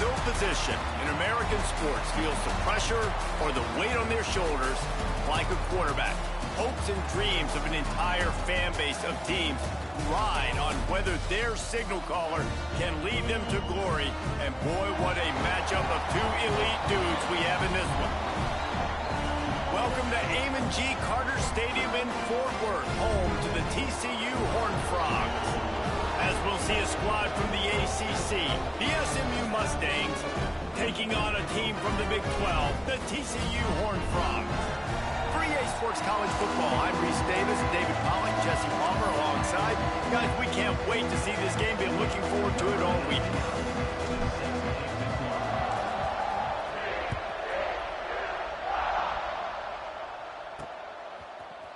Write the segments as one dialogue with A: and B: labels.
A: No position in American sports feels the pressure or the weight on their shoulders like a quarterback. Hopes and dreams of an entire fan base of teams ride on whether their signal caller can lead them to glory. And boy, what a matchup of two elite dudes we have in this one. Welcome to Amon G. Carter Stadium in Fort Worth, home to the TCU Horned Frogs. As we'll see a squad from the ACC, the SMU Mustangs, taking on a team from the Big 12, the TCU Horned Frogs. For EA Sports College Football, I'm Reese Davis, David Pollock, Jesse Palmer alongside. Guys, we can't wait to see this game. Been looking forward to it all week.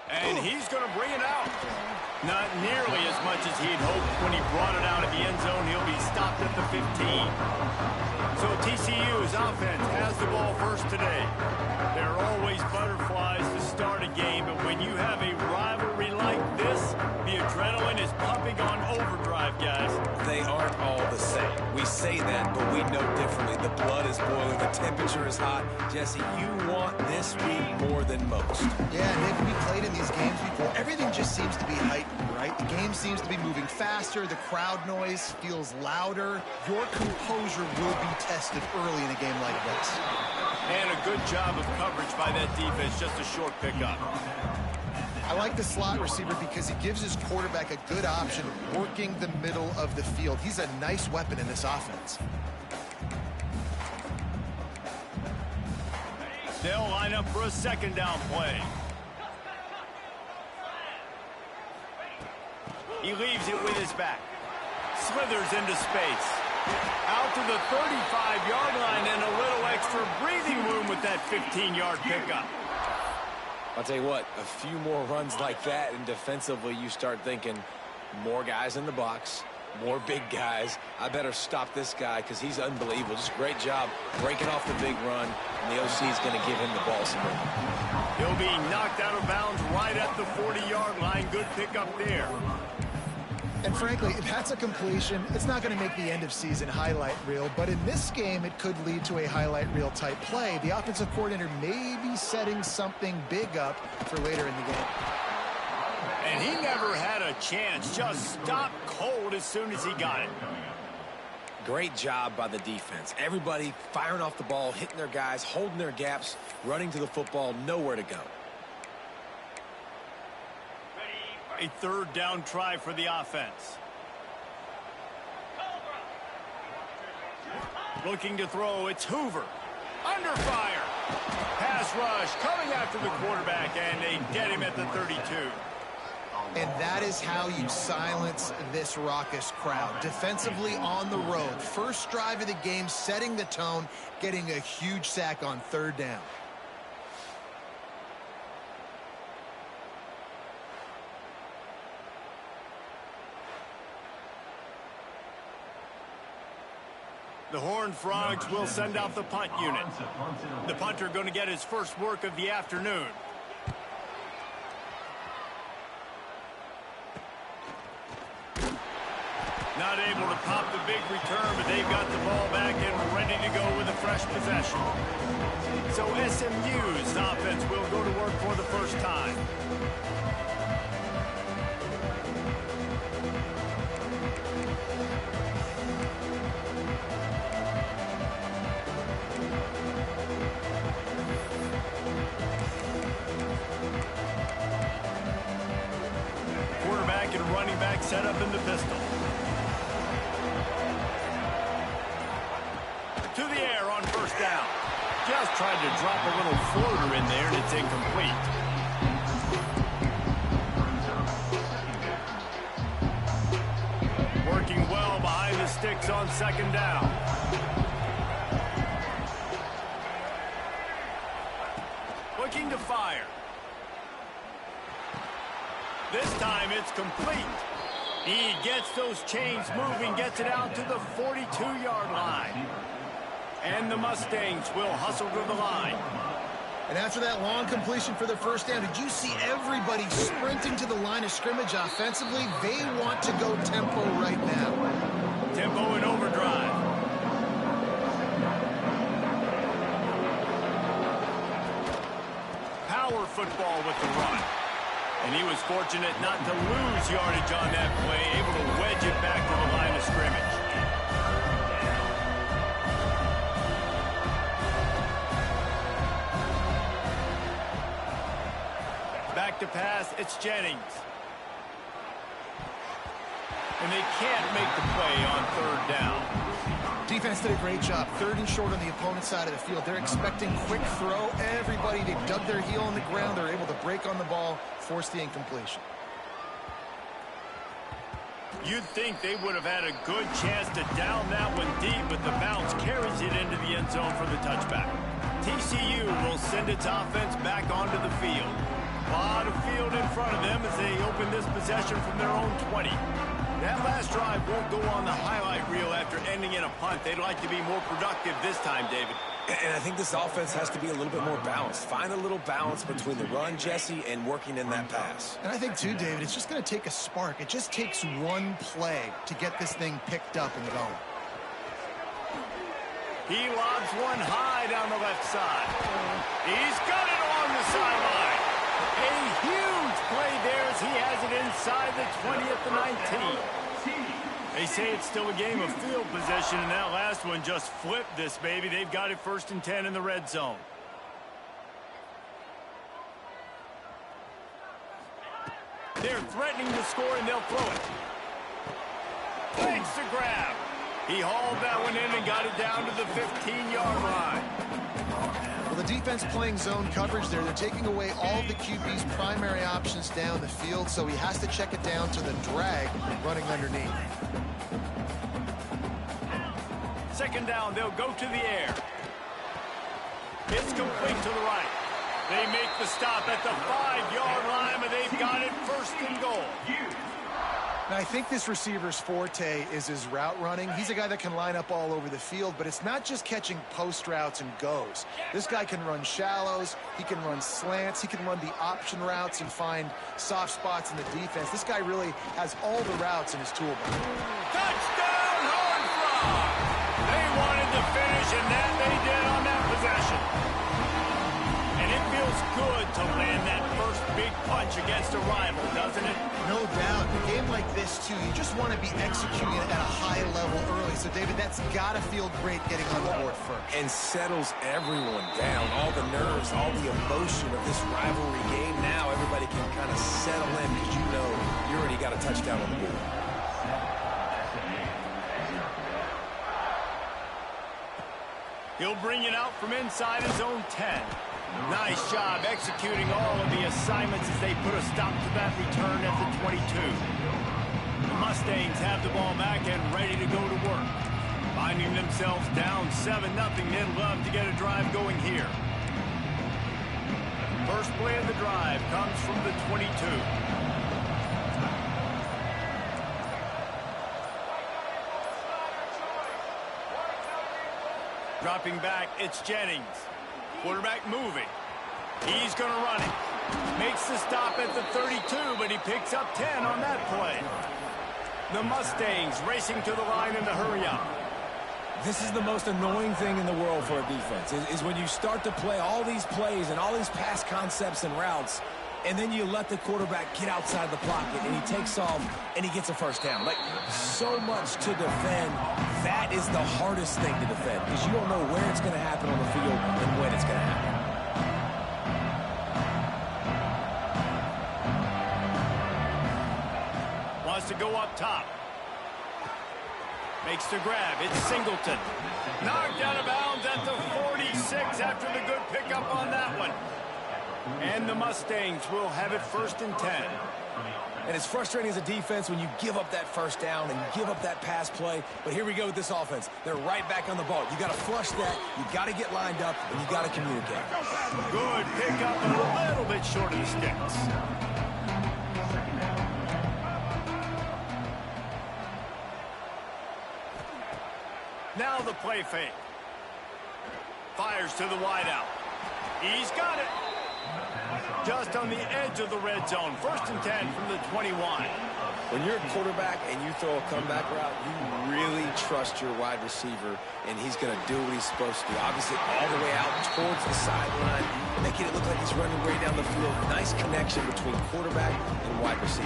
A: And he's going to bring it out. Not nearly as much as he'd hoped when he brought it out of the end zone. He'll be stopped at the 15. So TCU's offense has the ball first today. There are always butterflies to start a game, but when you have a rivalry like this, the adrenaline is pumping on overdrive, guys.
B: They aren't all the same. We say that, but we know differently. The blood is boiling. The temperature is hot. Jesse, you want this week more than most.
C: Yeah, Nick, we played in these games before. Everything just seems to be heightened, right? The game seems to be moving faster. The crowd noise feels louder. Your composure will be tested early in a game like this.
A: And a good job of coverage by that defense. Just a short pickup.
C: I like the slot receiver because he gives his quarterback a good option working the middle of the field. He's a nice weapon in this offense.
A: They'll line up for a second down play. He leaves it with his back. Slithers into space. Out to the 35-yard line and a little extra breathing room with that 15-yard pickup.
B: I'll tell you what, a few more runs like that, and defensively you start thinking more guys in the box, more big guys. I better stop this guy because he's unbelievable. Just a great job breaking off the big run, and the OC is going to give him the ball some more.
A: He'll be knocked out of bounds right at the 40-yard line. Good pickup there.
C: And frankly, if that's a completion, it's not going to make the end-of-season highlight reel. But in this game, it could lead to a highlight reel type play. The offensive coordinator may be setting something big up for later in the game.
A: And he never had a chance. Just stopped cold as soon as he got it.
B: Great job by the defense. Everybody firing off the ball, hitting their guys, holding their gaps, running to the football, nowhere to go.
A: A third down try for the offense. Looking to throw, it's Hoover. Under fire. Pass rush coming after the quarterback, and they get him at the 32.
C: And that is how you silence this raucous crowd. Defensively on the road. First drive of the game, setting the tone, getting a huge sack on third down.
A: The Horned Frogs will send out the punt unit. The punter going to get his first work of the afternoon. Not able to pop the big return, but they've got the ball back and ready to go with a fresh possession. So SMU's offense will go to work for the first time. Quarterback and running back set up in the pistol. To the air on first down. Just tried to drop a little floater in there, and it's incomplete. Working well behind the sticks on second down. Looking to fire. This time it's complete. He gets those chains moving, gets it out to the 42-yard line. And the Mustangs will hustle to the line.
C: And after that long completion for the first down, did you see everybody sprinting to the line of scrimmage offensively? They want to go tempo right now.
A: Tempo in overdrive. football with the run. And he was fortunate not to lose yardage on that play, able to wedge it back to the line of scrimmage. Back to pass, it's Jennings. And they can't make the play on third down.
C: Defense did a great job. 3rd and short on the opponent's side of the field. They're expecting quick throw. Everybody, they dug their heel on the ground. They're able to break on the ball, force the incompletion.
A: You'd think they would have had a good chance to down that one deep, but the bounce carries it into the end zone for the touchback. TCU will send its offense back onto the field. A lot of field in front of them as they open this possession from their own 20. That last drive won't go on the highlight reel after ending in a punt. They'd like to be more productive this time, David.
B: And I think this offense has to be a little bit more balanced. Find a little balance between the run, Jesse, and working in that pass.
C: And I think, too, David, it's just going to take a spark. It just takes one play to get this thing picked up and going.
A: He lobs one high down the left side. He's got it on the sideline. A huge play there as he has it inside the 20 at the 19. They say it's still a game of field position, and that last one just flipped this baby. They've got it 1st and 10 in the red zone. They're threatening to score, and they'll throw it. Thanks to grab. He hauled that one in and got it down to the 15-yard line.
C: Well, the defense playing zone coverage there. They're taking away all the QB's primary options down the field, so he has to check it down to the drag running underneath.
A: 2nd down, they'll go to the air. It's complete to the right. They make the stop at the 5-yard line, but they've got it 1st and goal.
C: Now, I think this receiver's forte is his route running. He's a guy that can line up all over the field, but it's not just catching post routes and goes. This guy can run shallows, he can run slants, he can run the option routes and find soft spots in the defense. This guy really has all the routes in his toolbox.
A: Touchdown, Horned Frog! They wanted to finish, and that they did on that possession. And it feels good to land that first big punch against a rival, doesn't it?
C: No doubt. In a game like this, too, you just want to be executing it at a high level early. So, David, that's got to feel great getting on the board first.
B: And settles everyone down. All the nerves, all the emotion of this rivalry game. Now everybody can kind of settle in because you know you already got a touchdown on the board.
A: He'll bring it out from inside his own 10. Nice job executing all of the assignments as they put a stop to that return at the 22. The Mustangs have the ball back and ready to go to work. Finding themselves down 7-0, they'd love to get a drive going here. First play of the drive comes from the 22. Dropping back, it's Jennings. Quarterback moving. He's going to run it. Makes the stop at the 32, but he picks up 10 on that play. The Mustangs racing to the line in the hurry up.
B: This is the most annoying thing in the world for a defense, is when you start to play all these plays and all these pass concepts and routes, and then you let the quarterback get outside the pocket, and he takes off, and he gets a first down. Like, so much to defend. That is the hardest thing to defend, because you don't know where it's going to happen on the field and when it's going to happen.
A: Wants to go up top. Makes the grab. It's Singleton. Knocked out of bounds at the 46 after the good pickup on that one. And the Mustangs will have it 1st and 10.
B: And it's frustrating as a defense when you give up that first down and you give up that pass play. But here we go with this offense. They're right back on the ball. You got to flush that. You got to get lined up, and you got to communicate.
A: Good pickup, and a little bit short of the sticks. Now the play fake. Fires to the wideout. He's got it. Just on the edge of the red zone. 1st and 10 from the 21.
B: When you're a quarterback and you throw a comeback route, you really trust your wide receiver, and he's going to do what he's supposed to do. Obviously, all the way out towards the sideline, making it look like he's running way down the field. Nice connection between quarterback and wide receiver.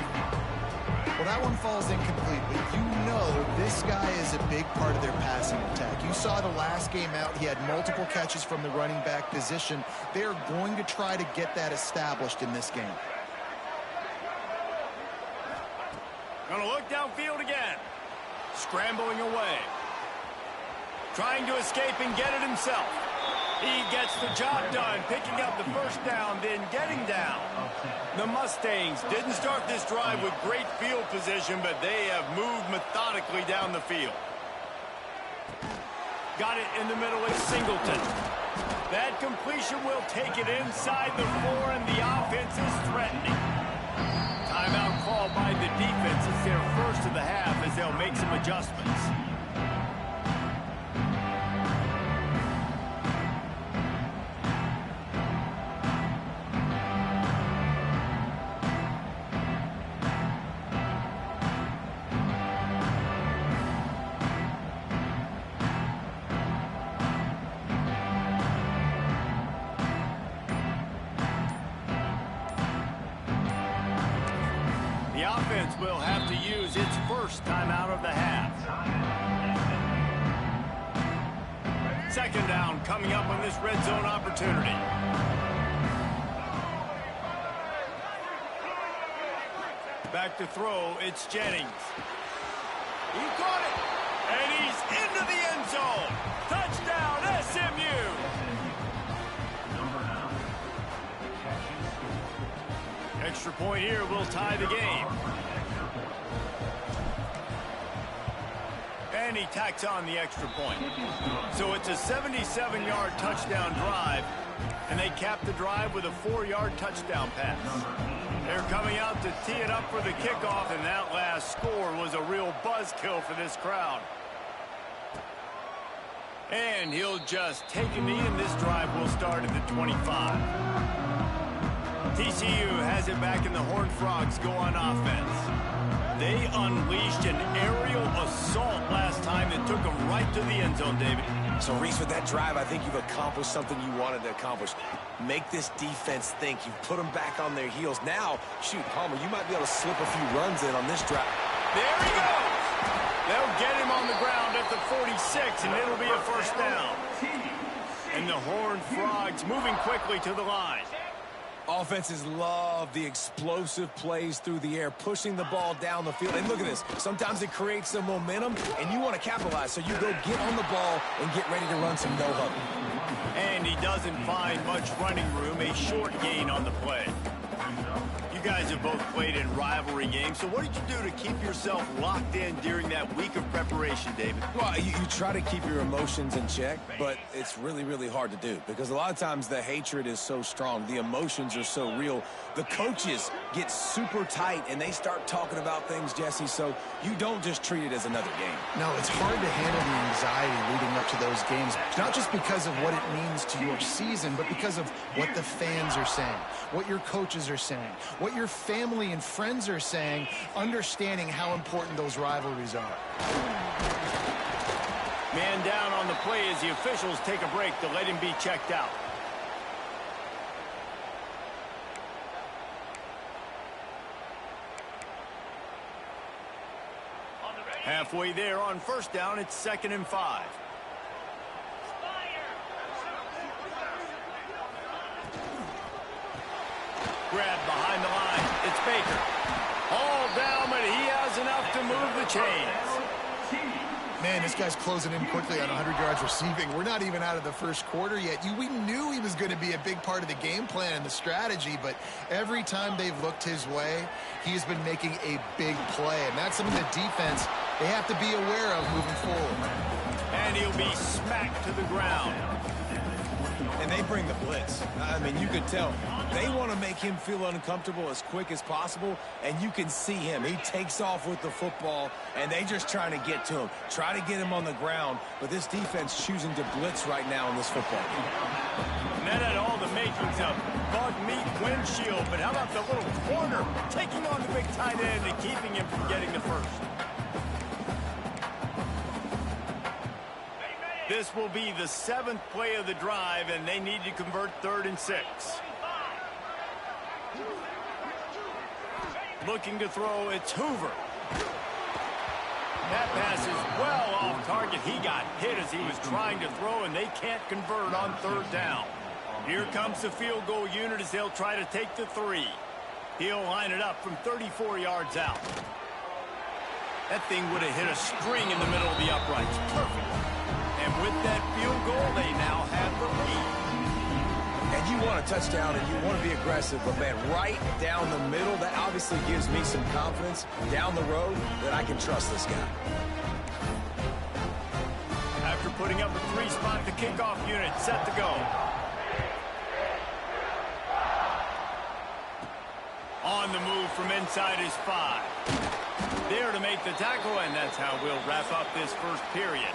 C: Well, that one falls incomplete, but you know this guy is a big part of their passing attack. You saw the last game out, he had multiple catches from the running back position. They're going to try to get that established in this game.
A: Gonna look downfield again. Scrambling away. Trying to escape and get it himself. He gets the job done, picking up the first down, then getting down. The Mustangs didn't start this drive with great field position, but they have moved methodically down the field. Got it in the middle of Singleton. That completion will take it inside the 4, and the offense is threatening. Timeout called by the defense. It's their first of the half as they'll make some adjustments. The offense will have to use its first timeout of the half. Second down coming up on this red zone opportunity. Back to throw, it's Jennings. He caught it, and he's into the end zone. Touchdown, SMU! Extra point here will tie the game. And he tacks on the extra point. So it's a 77-yard touchdown drive, and they cap the drive with a 4-yard touchdown pass. They're coming out to tee it up for the kickoff, and that last score was a real buzzkill for this crowd. And he'll just take a knee, and this drive will start at the 25. TCU has it back, and the Horned Frogs go on offense. They unleashed an aerial assault last time that took them right to the end zone, David.
B: So, Reese, with that drive, I think you've accomplished something you wanted to accomplish. Make this defense think. You've put them back on their heels. Now, shoot, Palmer, you might be able to slip a few runs in on this drive.
A: There he goes! They'll get him on the ground at the 46, and it'll be a first down. And the Horned Frogs moving quickly to the line.
B: Offenses love the explosive plays through the air, pushing the ball down the field. And look at this. Sometimes it creates some momentum, and you want to capitalize. So you go get on the ball and get ready to run some no-huddle.
A: And he doesn't find much running room, a short gain on the play. You guys have both played in rivalry games, so what did you do to keep yourself locked in during that week of preparation, David?
B: Well, you try to keep your emotions in check, but it's really, really hard to do because a lot of times the hatred is so strong. The emotions are so real. The coaches get super tight, and they start talking about things, Jesse, so you don't just treat it as another game.
C: No, it's hard to handle the anxiety leading up to those games, not just because of what it means to your season, but because of what the fans are saying, what your coaches are saying, what your family and friends are saying, understanding how important those rivalries are.
A: Man down on the play as the officials take a break to let him be checked out. Halfway there on first down, it's 2nd and 5. Grabbed behind the line. It's Baker. All down, but he has enough to move the chains.
C: Man, this guy's closing in quickly on 100 yards receiving. We're not even out of the first quarter yet. We knew he was going to be a big part of the game plan and the strategy, but every time they've looked his way, he's been making a big play. And that's something the defense, they have to be aware of moving forward.
A: And he'll be smacked to the ground.
B: And they bring the blitz. I mean, you could tell. They want to make him feel uncomfortable as quick as possible, and you can see him. He takes off with the football, and they just trying to get to him, try to get him on the ground, but this defense choosing to blitz right now in this football game.
A: And that had all the makings of bug meat windshield, but how about the little corner taking on the big tight end and keeping him from getting the first? This will be the 7th play of the drive, and they need to convert 3rd and 6. Looking to throw, it's Hoover. That pass is well off target. He got hit as he was trying to throw, and they can't convert on 3rd down. Here comes the field goal unit as they'll try to take the 3. He'll line it up from 34 yards out. That thing would have hit a string in the middle of the uprights. Perfect. And with that field goal, they now have the lead.
B: And you want a touchdown and you want to be aggressive, but man, right down the middle, that obviously gives me some confidence down the road that I can trust this guy.
A: After putting up a 3 spot, the kickoff unit set to go. On the move from inside his 5. There to make the tackle, and that's how we'll wrap up this first period.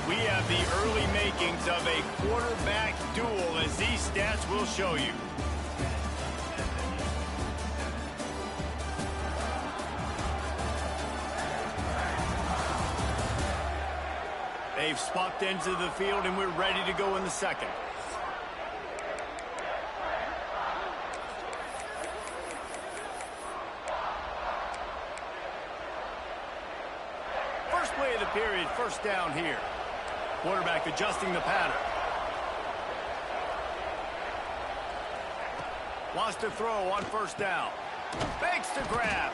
A: We have the early makings of a quarterback duel, as these stats will show you. They've swapped into the field, and we're ready to go in the second. First play of the period, first down here. Quarterback adjusting the pattern. Wants to throw on first down. Fakes to grab.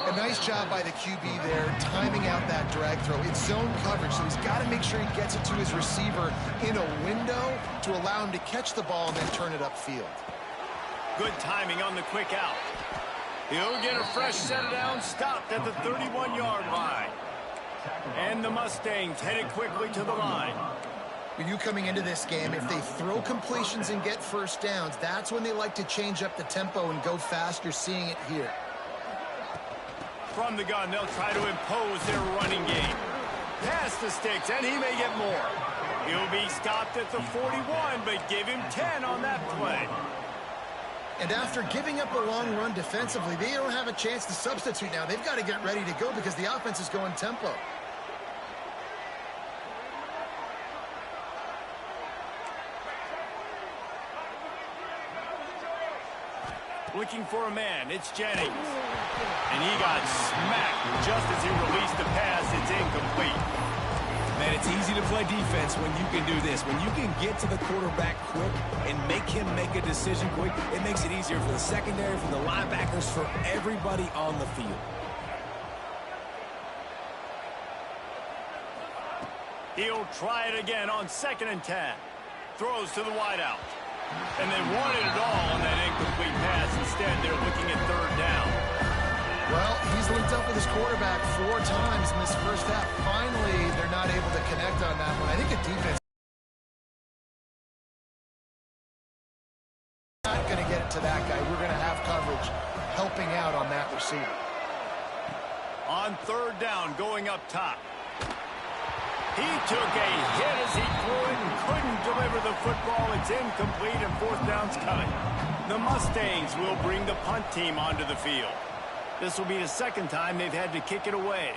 C: A nice job by the QB there, timing out that drag throw. It's zone coverage, so he's got to make sure he gets it to his receiver in a window to allow him to catch the ball and then turn it upfield.
A: Good timing on the quick out. He'll get a fresh set down, stopped at the 31-yard line. And the Mustangs headed quickly to the line.
C: When you coming into this game, if they throw completions and get first downs, that's when they like to change up the tempo and go fast. You're seeing it here.
A: From the gun, they'll try to impose their running game. Pass the sticks, and he may get more. He'll be stopped at the 41, but give him 10 on that play.
C: And after giving up a long run defensively, they don't have a chance to substitute now. They've got to get ready to go because the offense is going tempo.
A: Looking for a man, it's Jennings. And he got smacked just as he released the pass. It's incomplete.
B: Man, it's easy to play defense when you can do this. When you can get to the quarterback quick and make him make a decision quick, it makes it easier for the secondary, for the linebackers, for everybody on the field.
A: He'll try it again on 2nd and 10. Throws to the wideout. And they wanted it all on that incomplete pass. Instead, they're looking at 3rd down.
C: Well, he's linked up with his quarterback 4 times in this first half. Finally, they're not able to connect on that one. I think the defense is not going to get it to that guy. We're going to have coverage helping out on that receiver.
A: On 3rd down, going up top. He took a hit as he threw it and couldn't deliver the football. It's incomplete, and 4th down's coming. The Mustangs will bring the punt team onto the field. This will be the 2nd time they've had to kick it away.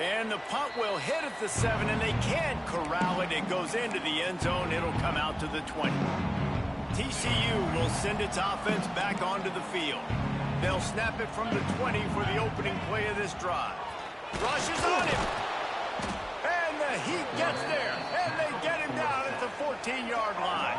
A: And the punt will hit at the 7, and they can't corral it. It goes into the end zone. It'll come out to the 20. TCU will send its offense back onto the field. They'll snap it from the 20 for the opening play of this drive. Rushes on him. And the Heat gets there. And they get him down at the 14-yard line.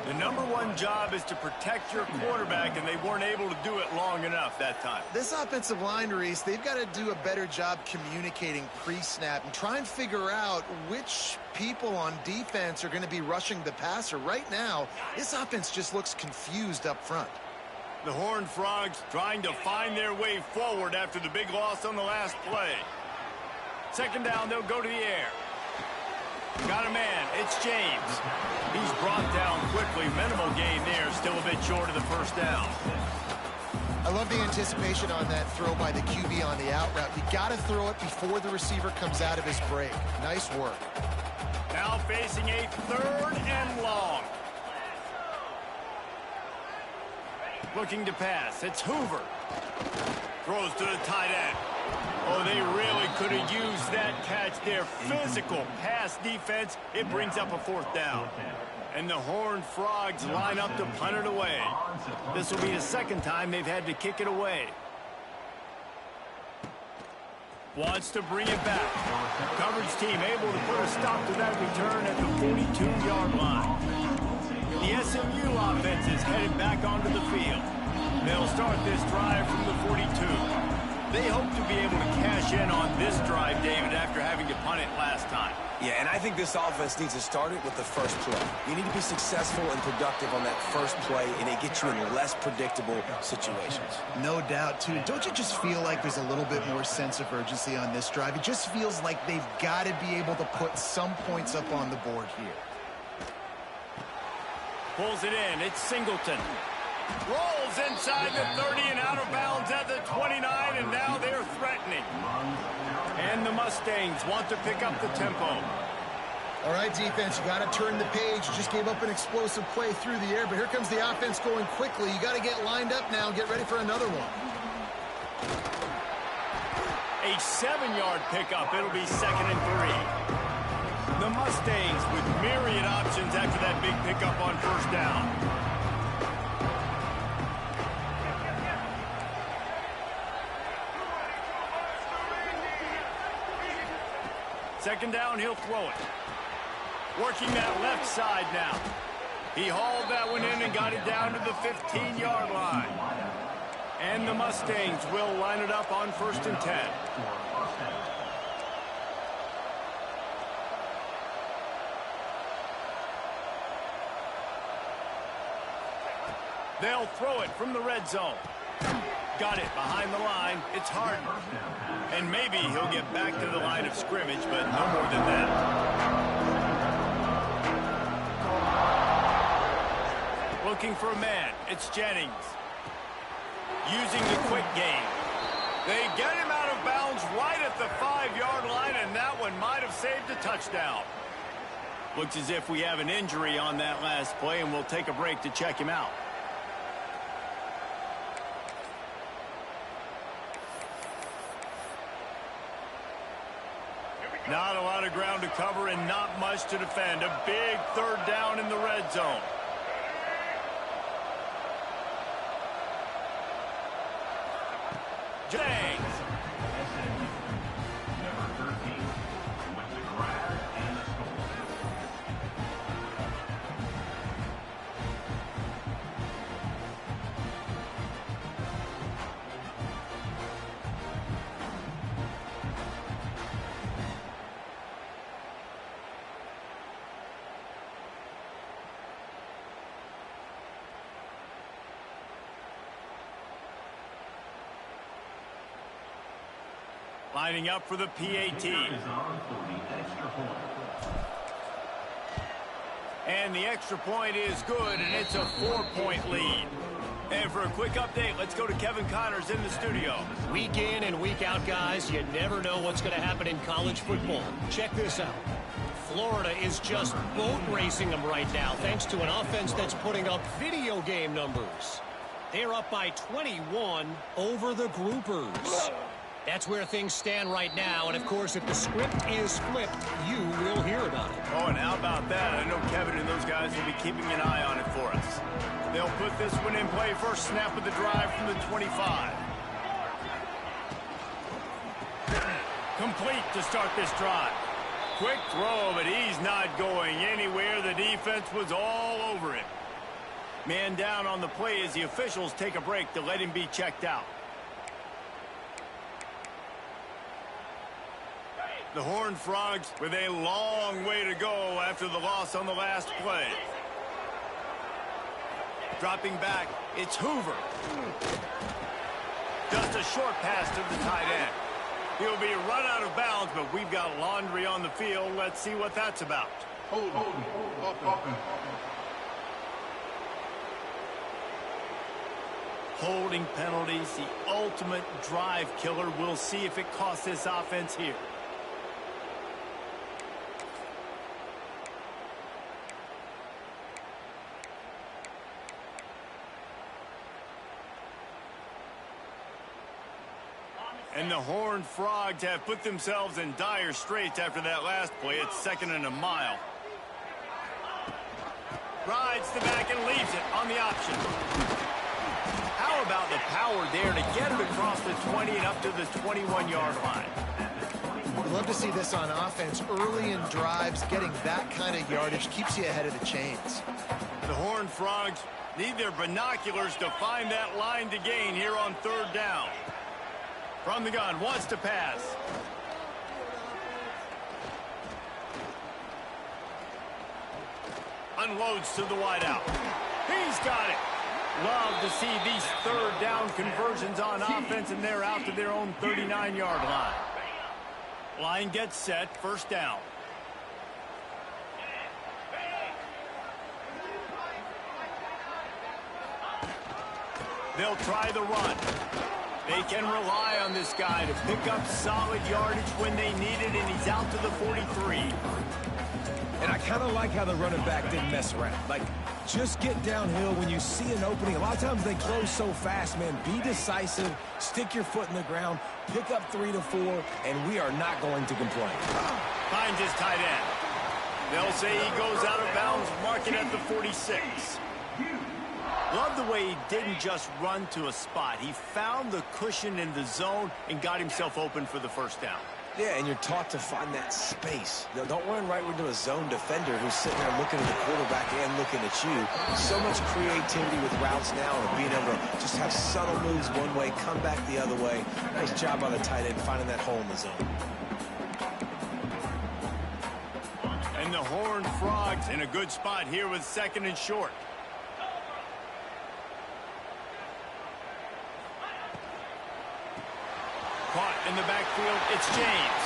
A: The #1 job is to protect your quarterback, and they weren't able to do it long enough that time.
C: This offensive line, Reese, they've got to do a better job communicating pre-snap and try and figure out which people on defense are going to be rushing the passer. Right now, this offense just looks confused up front.
A: The Horned Frogs trying to find their way forward after the big loss on the last play. 2nd down, they'll go to the air. Got a man. It's James. He's brought down quickly. Minimal gain there. Still a bit short of the first down.
C: I love the anticipation on that throw by the QB on the out route. You got to throw it before the receiver comes out of his break. Nice work.
A: Now facing a 3rd and long. Looking to pass. It's Hoover. Throws to the tight end. Oh, they really could have used that catch there. Physical pass defense. It brings up a 4th down. And the Horned Frogs line up to punt it away. This will be the 2nd time they've had to kick it away. Wants to bring it back. Coverage team able to put a stop to that return at the 42-yard line. The SMU offense is headed back onto the field. They'll start this drive from the 42. They hope to be able to cash in on this drive, David, after having to punt it last time.
B: Yeah, and I think this offense needs to start it with the first play. You need to be successful and productive on that first play, and it gets you in less predictable situations.
C: No doubt, too. Don't you just feel like there's a little bit more sense of urgency on this drive? It just feels like they've got to be able to put some points up on the board here.
A: Pulls it in. It's Singleton. Rolls inside the 30 and out of bounds at the 29, and now they're threatening. And the Mustangs want to pick up the tempo.
C: All right, defense, you got to turn the page. You just gave up an explosive play through the air, but here comes the offense going quickly. You got to get lined up now and get ready for another one.
A: A 7-yard pickup. It'll be 2nd and 3. The Mustangs with myriad options after that big pickup on 1st down. 2nd down, he'll throw it. Working that left side now. He hauled that one in and got it down to the 15-yard line. And the Mustangs will line it up on 1st and 10. They'll throw it from the red zone. Got it behind the line. It's Harden. And maybe he'll get back to the line of scrimmage, but no more than that. Looking for a man. It's Jennings. Using the quick game. They get him out of bounds right at the 5-yard line, and that one might have saved a touchdown. Looks as if we have an injury on that last play, and we'll take a break to check him out. Not a lot of ground to cover and not much to defend. A big 3rd down in the red zone. James. Lining up for the PAT. And the extra point is good, and it's a 4-point lead. And for a quick update, let's go to Kevin Connors in the studio.
D: Week in and week out, guys, you never know what's going to happen in college football. Check this out. Florida is just boat racing them right now, thanks to an offense that's putting up video game numbers. They're up by 21 over the Groupers. That's where things stand right now, and of course, if the script is flipped, you will hear about it.
A: Oh, and how about that? I know Kevin and those guys will be keeping an eye on it for us. They'll put this one in play. First snap of the drive from the 25. Complete to start this drive. Quick throw, but he's not going anywhere. The defense was all over him. Man down on the play as the officials take a break to let him be checked out. The Horned Frogs with a long way to go after the loss on the last play. Dropping back, it's Hoover. Just a short pass to the tight end. He'll be run out of bounds, but we've got laundry on the field. Let's see what that's about. Holding penalties, the ultimate drive killer. We'll see if it costs this offense here. And the Horned Frogs have put themselves in dire straits after that last play. It's 2nd and a mile. Rides the back and leaves it on the option. How about the power there to get it across the 20 and up to the 21-yard line?
C: We'd love to see this on offense. Early in drives, getting that kind of yardage keeps you ahead of the chains.
A: The Horned Frogs need their binoculars to find that line to gain here on 3rd down. From the gun, wants to pass. Unloads to the wideout. He's got it. Love to see these 3rd down conversions on offense, and they're out to their own 39-yard line. Line gets set, 1st down. They'll try the run. They can rely on this guy to pick up solid yardage when they need it, and he's out to the 43.
B: And I kind of like how the running back didn't mess around. Like, just get downhill when you see an opening. A lot of times they close so fast, man. Be decisive, stick your foot in the ground, pick up 3 to 4, and we are not going to complain.
A: Finds his tight end. They'll say he goes out of bounds, mark it at the 46. Love the way he didn't just run to a spot. He found the cushion in the zone and got himself open for the 1st down.
B: Yeah, and you're taught to find that space. Don't run right into a zone defender who's sitting there looking at the quarterback and looking at you. So much creativity with routes now and being able to just have subtle moves one way, come back the other way. Nice job by the tight end finding that hole in the zone.
A: And the Horned Frogs in a good spot here with 2nd and short. Caught in the backfield, it's James.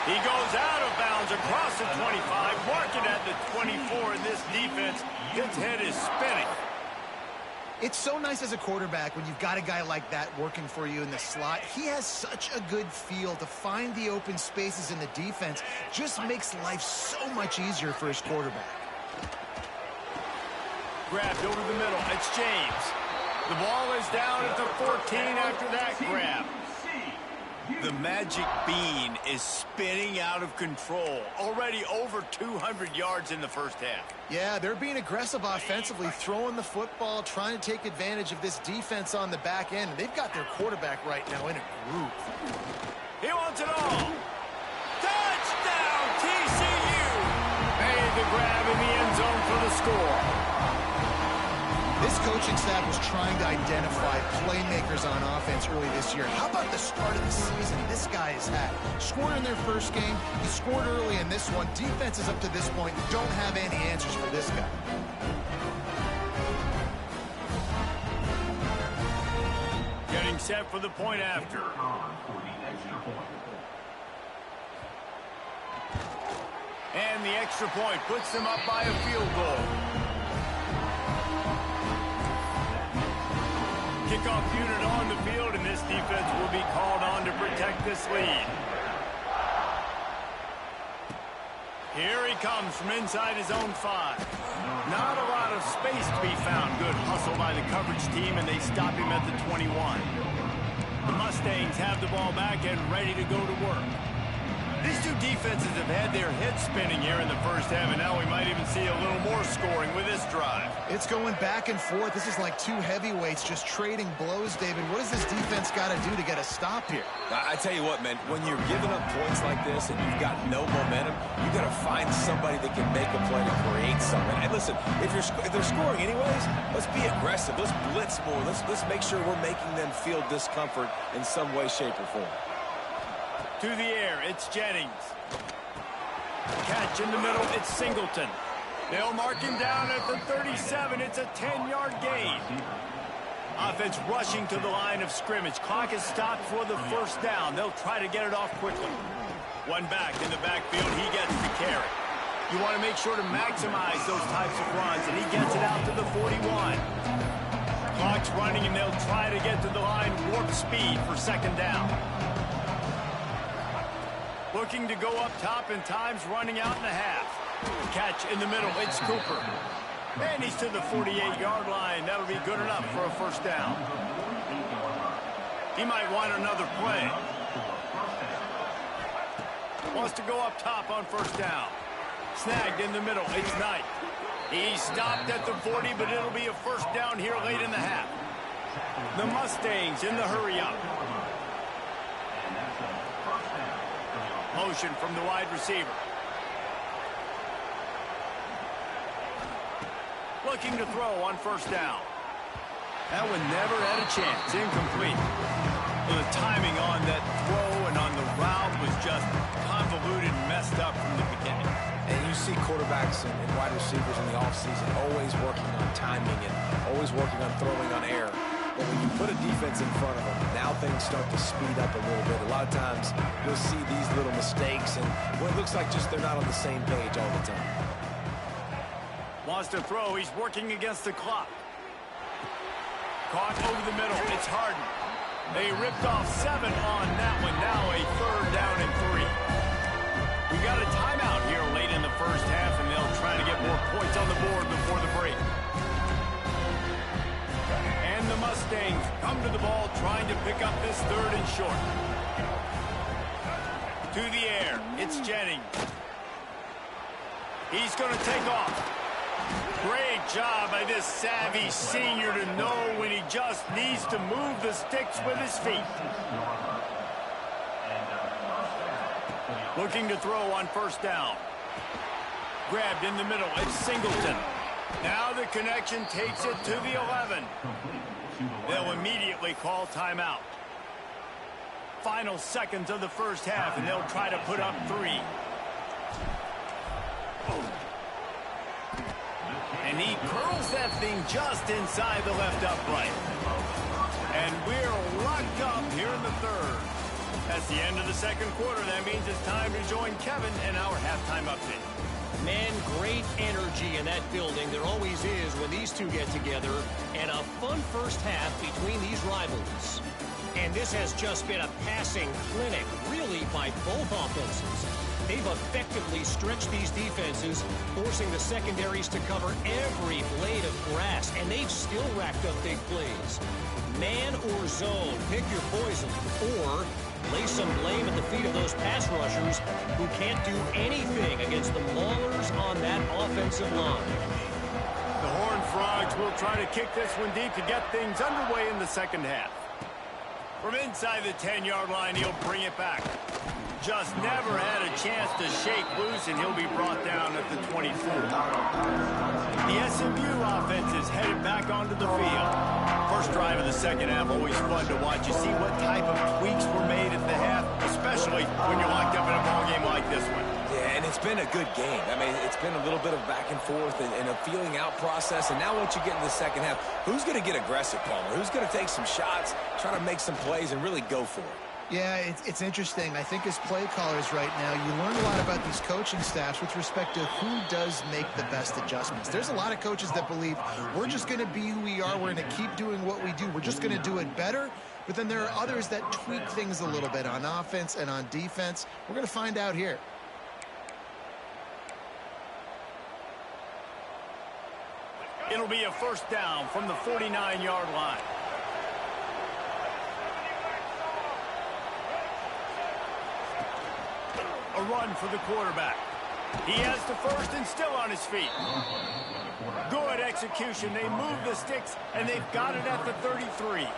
A: He goes out of bounds across the 25, marking at the 24, and this defense, his head is spinning.
C: It's so nice as a quarterback when you've got a guy like that working for you in the slot. He has such a good feel to find the open spaces in the defense. Just makes life so much easier for his quarterback.
A: Grabbed over the middle, it's James. The ball is down at the 14 after that grab. The magic bean is spinning out of control. Already over 200 yards in the 1st half.
C: Yeah, they're being aggressive offensively, throwing the football, trying to take advantage of this defense on the back end. They've got their quarterback right now in a groove.
A: He wants it all. Touchdown, TCU! Made the grab in the end zone for the score.
C: This coaching staff was trying to identify playmakers on offense early this year. How about the start of the season this guy has had? Scored in their 1st game. He scored early in this one. Defenses up to this point don't have any answers for this guy.
A: Getting set for the point after. And the extra point puts them up by a field goal. Kickoff unit on the field, and this defense will be called on to protect this lead. Here he comes from inside his own 5. Not a lot of space to be found. Good hustle by the coverage team, and they stop him at the 21. The Mustangs have the ball back and ready to go to work. These two defenses have had their heads spinning here in the 1st half, and now we might even see a little more scoring with this drive.
C: It's going back and forth. This is like 2 heavyweights just trading blows, David. What does this defense got to do to get a stop here?
B: I tell you what, man, when you're giving up points like this and you've got no momentum, you got to find somebody that can make a play to create something. And listen, if they're scoring anyways, let's be aggressive. Let's blitz more. Let's make sure we're making them feel discomfort in some way, shape, or form.
A: To the air, it's Jennings. Catch in the middle, it's Singleton. They'll mark him down at the 37. It's a 10-yard gain. Offense rushing to the line of scrimmage. Clock is stopped for the first down. They'll try to get it off quickly. One back in the backfield. He gets the carry. You want to make sure to maximize those types of runs, and he gets it out to the 41. Clock's running, and they'll try to get to the line warp speed for second down. Looking to go up top, and time's running out and a half. Catch in the middle. It's Cooper. And he's to the 48-yard line. That'll be good enough for a first down. He might want another play. Wants to go up top on first down. Snagged in the middle. It's Knight. He stopped at the 40, but it'll be a first down here late in the half. The Mustangs in the hurry-up. Motion from the wide receiver. Looking to throw on first down. That one never had a chance. Incomplete. Well, the timing on that throw and on the route was just convoluted and messed up from the beginning.
B: And you see quarterbacks and wide receivers in the offseason always working on timing and always working on throwing on air. But when you put a defense in front of them, now things start to speed up a little bit. A lot of times you'll see these little mistakes and what it looks like just they're not on the same page all the time.
A: Wants to throw. He's working against the clock. Caught over the middle. It's Harden. They ripped off 7 on that one. Now a third down and 3. We got a timeout here late in the first half, and they'll try to get more points on the board before the break. And the Mustangs come to the ball trying to pick up this third and short. To the air. It's Jennings. He's going to take off. Great job by this savvy senior to know when he just needs to move the sticks with his feet. Looking to throw on first down. Grabbed in the middle. It's Singleton. Now the connection takes it to the 11. They'll immediately call timeout. Final seconds of the first half, and they'll try to put up 3. And he curls that thing just inside the left upright. And we're locked up here in the third. That's the end of the second quarter. That means it's time to join Kevin in our halftime update.
D: Man, great energy in that building. There always is when these two get together. And a fun first half between these rivals. And this has just been a passing clinic, really, by both offenses. They've effectively stretched these defenses, forcing the secondaries to cover every blade of grass, and they've still racked up big plays. Man or zone, pick your poison, or lay some blame at the feet of those pass rushers who can't do anything against the maulers on that offensive line.
A: The Horned Frogs will try to kick this one deep to get things underway in the second half. From inside the 10-yard line, he'll bring it back. Just never had a chance to shake loose, and he'll be brought down at the 24. The SMU offense is headed back onto the field. First drive of the second half, always fun to watch. You see what type of tweaks were made at the half, especially when you're locked up in a ball game like this one.
B: Yeah, and it's been a good game. I mean, it's been a little bit of back and forth and a feeling out process. And now once you get in the second half, who's going to get aggressive, Palmer? Who's going to take some shots, try to make some plays, and really go for it?
C: Yeah, it's interesting. I think as play callers right now, you learn a lot about these coaching staffs with respect to who does make the best adjustments. There's a lot of coaches that believe we're just going to be who we are. We're going to keep doing what we do. We're just going to do it better. But then there are others that tweak things a little bit on offense and on defense. We're going to find out here.
A: It'll be a first down from the 49-yard line. A run for the quarterback. He has the first and still on his feet. Good execution. They move the sticks, and they've got it at the 33.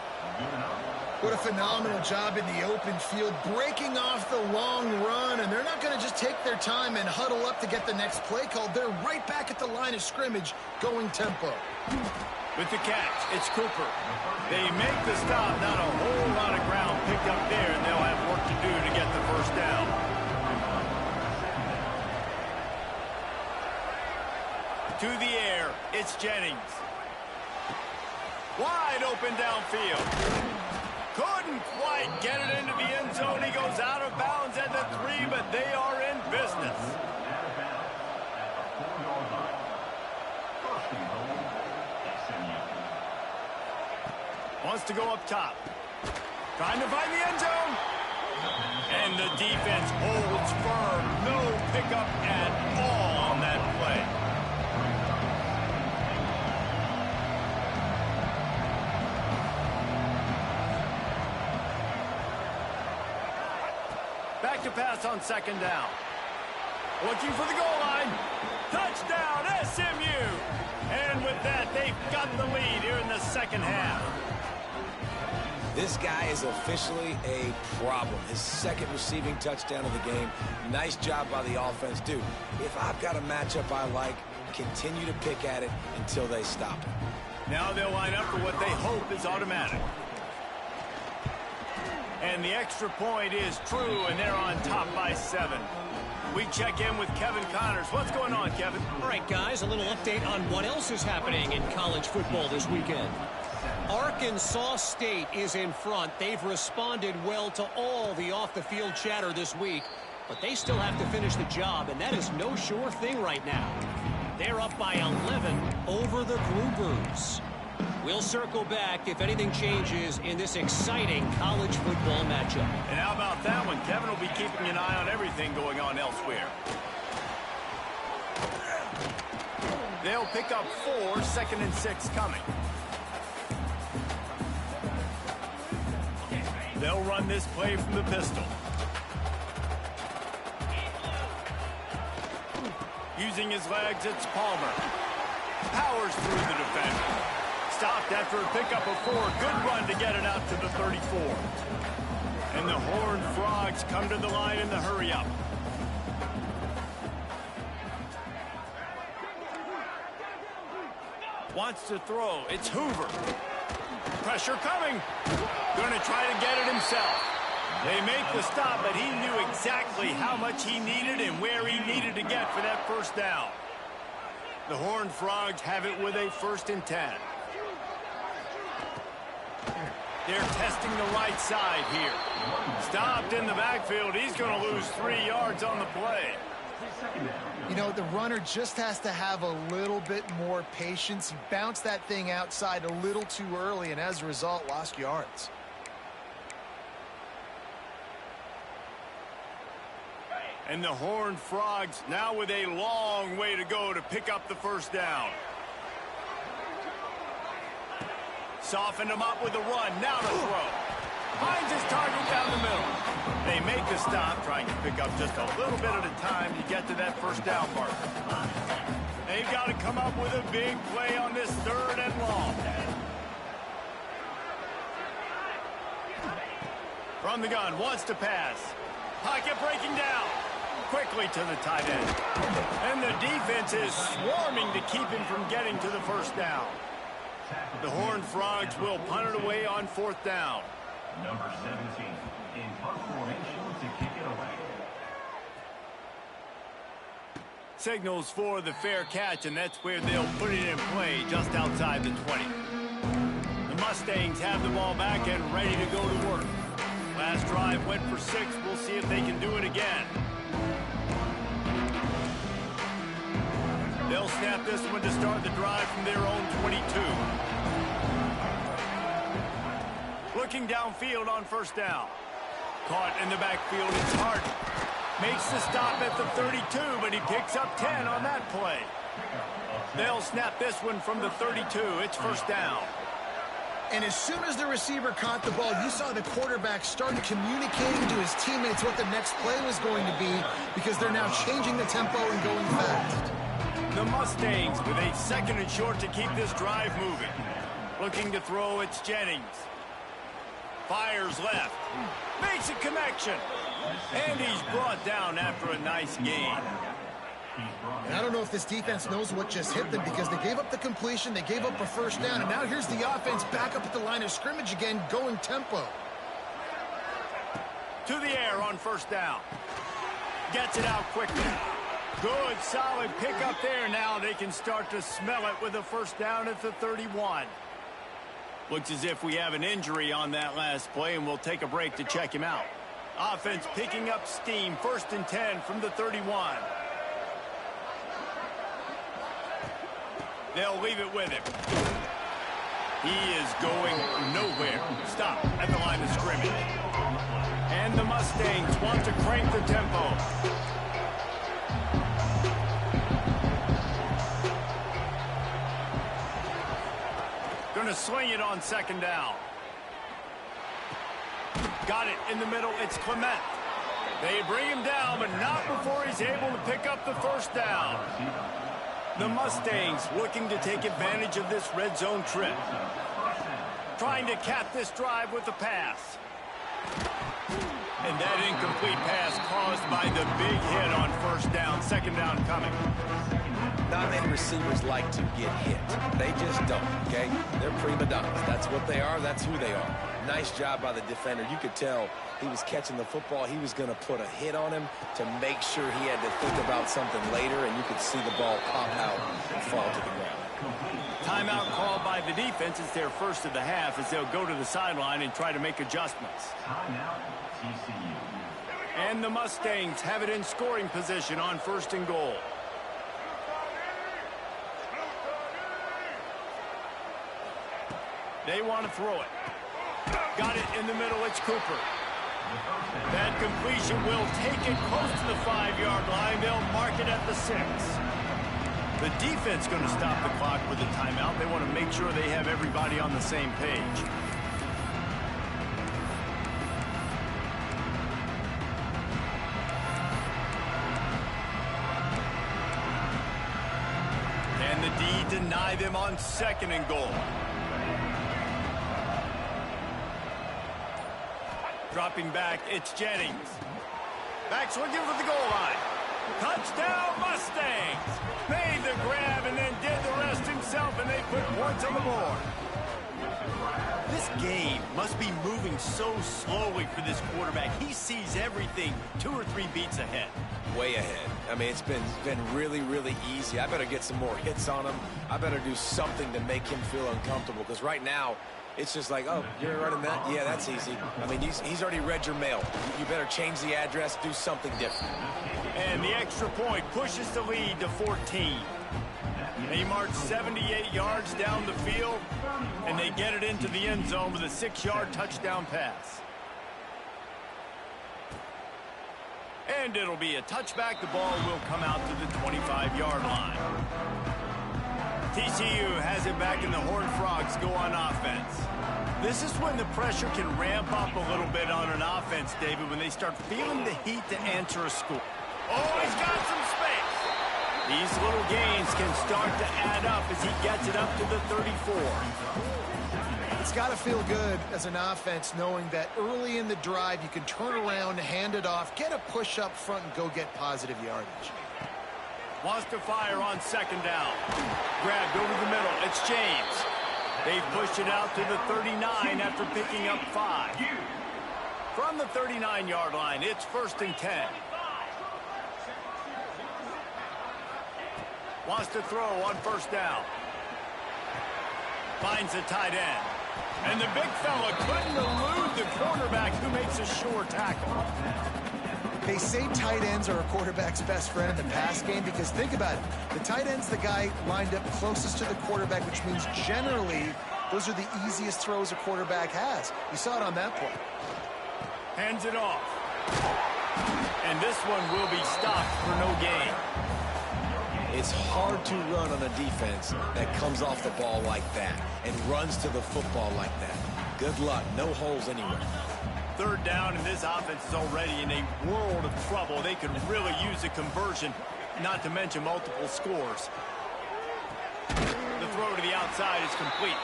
C: What a phenomenal job in the open field, breaking off the long run, and they're not going to just take their time and huddle up to get the next play called. They're right back at the line of scrimmage, going tempo.
A: With the catch, it's Cooper. They make the stop. Not a whole lot of ground picked up there, and they'll have work to do to get the first down. To the air, it's Jennings. Wide open downfield. Couldn't quite get it into the end zone. He goes out of bounds at the 3, but they are in business. Wants to go up top. Trying to find the end zone. And the defense holds firm. No pickup at all on that play. Back to pass on second down. Looking for the goal line. Touchdown, SMU. And with that, they've got the lead here in the second half.
B: This guy is officially a problem. His second receiving touchdown of the game. Nice job by the offense. Dude, if I've got a matchup I like, continue to pick at it until they stop it.
A: Now they'll line up for what they hope is automatic. And the extra point is true, and they're on top by 7. We check in with Kevin Connors. What's going on, Kevin?
D: All right, guys, a little update on what else is happening in college football this weekend. Arkansas State is in front. They've responded well to all the off-the-field chatter this week, but they still have to finish the job, and that is no sure thing right now. They're up by 11 over the Cougars. We'll circle back if anything changes in this exciting college football matchup.
A: And how about that one? Kevin will be keeping an eye on everything going on elsewhere. They'll pick up 4, 2nd and 6 coming. They'll run this play from the pistol. Using his legs, it's Palmer. Powers through the defender. Stopped after a pickup of 4. Good run to get it out to the 34. And the Horned Frogs come to the line in the hurry-up. Wants to throw. It's Hoover. Pressure coming. Going to try to get it himself. They make the stop, but he knew exactly how much he needed and where he needed to get for that first down. The Horned Frogs have it with a 1st and 10. They're testing the right side here. Stopped in the backfield. He's going to lose 3 yards on the play.
C: You know, the runner just has to have a little bit more patience. He bounced that thing outside a little too early, and as a result, lost yards.
A: And the Horned Frogs now with a long way to go to pick up the first down. Softened him up with a run. Now to throw. Finds his target down the middle. They make the stop, trying to pick up just a little bit at a time to get to that first down mark. They've got to come up with a big play on this 3rd and long. From the gun, wants to pass. Pocket breaking down. Quickly to the tight end. And the defense is swarming to keep him from getting to the first down. The Horned Frogs will punt it away on 4th down.
E: Number 17 in punt formation to kick it away.
A: Signals for the fair catch, and that's where they'll put it in play, just outside the 20. The Mustangs have the ball back and ready to go to work. Last drive went for 6. We'll see if they can do it again. They'll snap this one to start the drive from their own 22. Looking downfield on 1st down. Caught in the backfield, it's Harden. Makes the stop at the 32, but he picks up 10 on that play. They'll snap this one from the 32. It's 1st down.
C: And as soon as the receiver caught the ball, you saw the quarterback start communicating to his teammates what the next play was going to be, because they're now changing the tempo and going fast.
A: The Mustangs with a 2nd and short to keep this drive moving. Looking to throw, it's Jennings. Fires left. Makes a connection. And he's brought down after a nice gain.
C: And I don't know if this defense knows what just hit them, because they gave up the completion, they gave up a first down, and now here's the offense back up at the line of scrimmage again, going tempo.
A: To the air on 1st down. Gets it out quickly. Good, solid pickup there. Now they can start to smell it with a 1st down at the 31. Looks as if we have an injury on that last play, and we'll take a break to check him out. Offense picking up steam. 1st and 10 from the 31. They'll leave it with him. He is going nowhere. Stop at the line of scrimmage. And the Mustangs want to crank the tempo. Going to swing it on 2nd down. Got it in the middle. It's Clement. They bring him down, but not before he's able to pick up the 1st down. The Mustangs looking to take advantage of this red zone trip. Trying to cap this drive with a pass. And that incomplete pass caused by the big hit on 1st down. 2nd down coming.
B: Not many receivers like to get hit. They just don't, okay? They're prima donnas. That's what they are. That's who they are. Nice job by the defender. You could tell he was catching the football. He was going to put a hit on him to make sure he had to think about something later, and you could see the ball pop out and fall to the ground.
A: Timeout called by the defense. It's their 1st of the half as they'll go to the sideline and try to make adjustments. And the Mustangs have it in scoring position on 1st and goal. They want to throw it. Got it in the middle. It's Cooper. That completion will take it close to the 5-yard line. They'll mark it at the 6. The defense going to stop the clock with a timeout. They want to make sure they have everybody on the same page. And the D deny them on 2nd and goal. Dropping back, it's Jennings. Back swinging for the goal line. Touchdown Mustangs! Made the grab and then did the rest himself, and they put points on the board. This game must be moving so slowly for this quarterback. He sees everything 2 or 3 beats ahead.
B: Way ahead. I mean, it's been really, really easy. I better get some more hits on him. I better do something to make him feel uncomfortable, because right now, it's just like, oh, you're running that? Yeah, that's easy. I mean, he's already read your mail. You better change the address, do something different.
A: And the extra point pushes the lead to 14. They march 78 yards down the field, and they get it into the end zone with a 6-yard touchdown pass. And it'll be a touchback. The ball will come out to the 25-yard line. TCU has it back, and the Horned Frogs go on offense. This is when the pressure can ramp up a little bit on an offense, David, when they start feeling the heat to answer a score. Oh, he's got some space. These little gains can start to add up as he gets it up to the 34.
C: It's got to feel good as an offense knowing that early in the drive you can turn around, hand it off, get a push up front, and go get positive yardage.
A: Wants to fire on 2nd down. Grabbed over the middle. It's James. They've pushed it out to the 39 after picking up 5. From the 39-yard line, it's 1st and 10. Wants to throw on 1st down. Finds a tight end. And the big fella couldn't elude the quarterback, who makes a sure tackle.
C: They say tight ends are a quarterback's best friend in the pass game because think about it. The tight end's the guy lined up closest to the quarterback, which means generally those are the easiest throws a quarterback has. You saw it on that play.
A: Hands it off. And this one will be stopped for no gain.
B: It's hard to run on a defense that comes off the ball like that and runs to the football like that. Good luck. No holes anywhere.
A: 3rd down, and this offense is already in a world of trouble. They could really use a conversion, not to mention multiple scores. The throw to the outside is complete.